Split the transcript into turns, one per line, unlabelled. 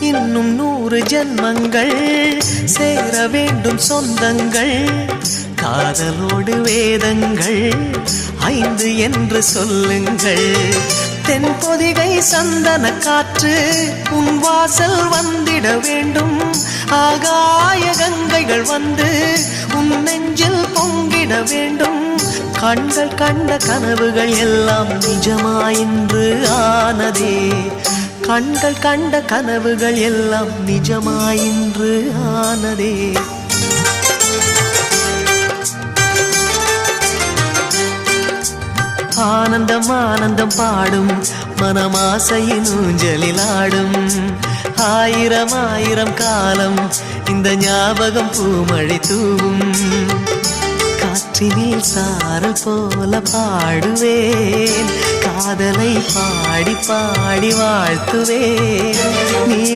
இன்னும் 100 ஜன்மங்கள் சேர வேண்டும் சொந்தங்கள் காதலோடு வேதங்கள் 5 என்று சொல்லுங்கள் தென்பொதிகை சந்தன காற்று உன் வாசல் வந்திட வேண்டும் ஆகாய கங்கைகள் வந்து உன் நெஞ்சில் பொங்கிட வேண்டும் கண்கள் கண்ட கனவுகள் எல்லாம் நிஜமாயின்று ஆனதே கண்கள் கண்ட கனவுகள் எல்லாம் நிஜமாயின்று ஆனதே ஆனந்தம் ஆனந்தம் பாடும் மனமாசையின் ஊஞ்சலில் ஆடும் ஆயிரம் ஆயிரம் காலம் இந்த ஞாபகம் பூமழை தூவும் காற்றினில் சாரல் போல பாடுவேன் காதலை பாடி பாடி வாழ்த்துவேன் நீ